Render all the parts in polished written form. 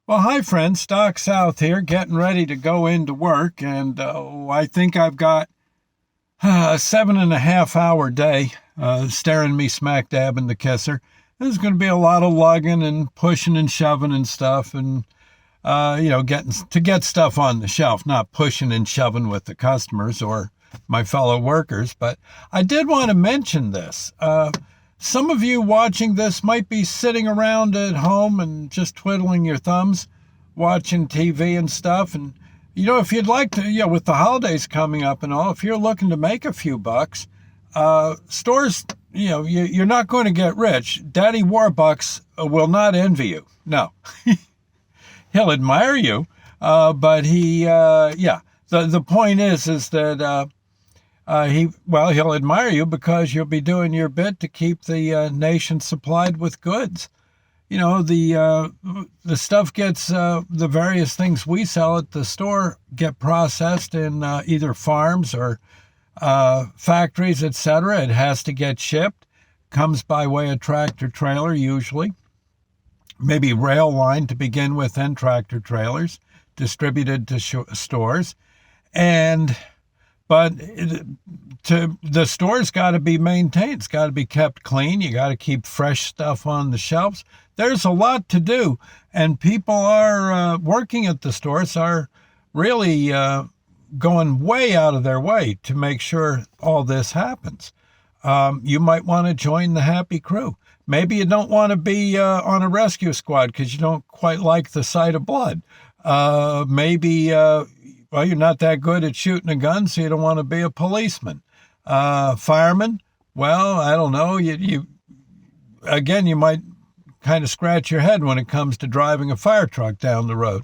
Well, hi, friends. Doc South here, getting ready to go into work, and I think I've got a 7.5 hour day staring me smack dab in the kisser. There's going to be a lot of lugging and pushing and shoving and stuff, and getting to get stuff on the shelf, not pushing and shoving with the customers or my fellow workers. But I did want to mention this. Some of you watching this might be sitting around at home and just twiddling your thumbs, watching TV and stuff. And, if you'd like to, with the holidays coming up and all, if you're looking to make a few bucks, stores, you're not going to get rich. Daddy Warbucks will not envy you. No. He'll admire you, but the point is that he'll admire you because you'll be doing your bit to keep the nation supplied with goods. The stuff gets, the various things we sell at the store get processed in either farms or factories, etc. It has to get shipped, comes by way of tractor trailer usually, maybe rail line to begin with, then tractor trailers distributed to stores. But the store's got to be maintained. It's got to be kept clean. You got to keep fresh stuff on the shelves. There's a lot to do, and people are working at the stores are really going way out of their way to make sure all this happens. You might want to join the happy crew. Maybe you don't want to be on a rescue squad because you don't quite like the sight of blood. You're not that good at shooting a gun, so you don't want to be a policeman. Fireman, well, I don't know. You might kind of scratch your head when it comes to driving a fire truck down the road,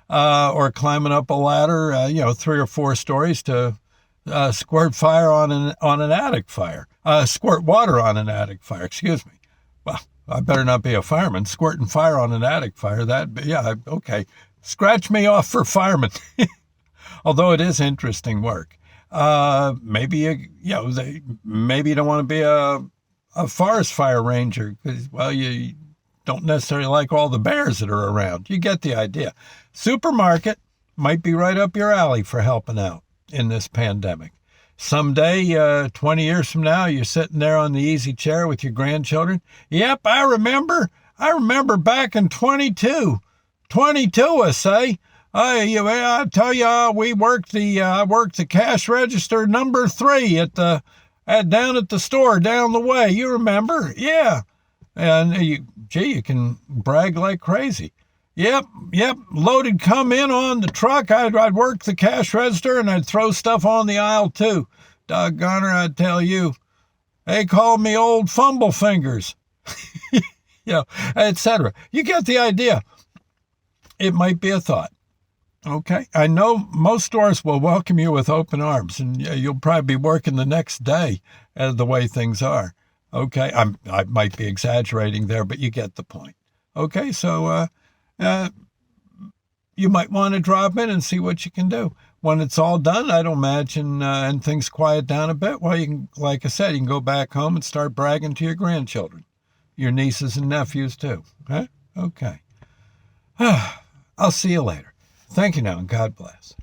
or climbing up a ladder, 3 or 4 stories to squirt fire on an attic fire. Squirt water on an attic fire. Excuse me. Well, I better not be a fireman squirting fire on an attic fire. Okay. Scratch me off for fireman. Although it is interesting work. Maybe you don't want to be a forest fire ranger because, you don't necessarily like all the bears that are around. You get the idea. Supermarket might be right up your alley for helping out in this pandemic. Someday, 20 years from now, you're sitting there on the easy chair with your grandchildren. Yep, I remember back in 22, I say. I tell you, I worked the cash register number 3 down at the store down the way. You remember? Yeah. And you can brag like crazy. Yep. Load'd come in on the truck. I'd work the cash register and I'd throw stuff on the aisle too. Doggone her, I'd tell you. They called me old fumble fingers. Etc. You get the idea. It might be a thought. Okay. I know most stores will welcome you with open arms, and you'll probably be working the next day the way things are. Okay. I might be exaggerating there, but you get the point. Okay. So, you might want to drop in and see what you can do. When it's all done, I'd imagine, and things quiet down a bit, well, you can, like I said, you can go back home and start bragging to your grandchildren, your nieces and nephews too. Huh? Okay. I'll see you later. Thank you now, and God bless.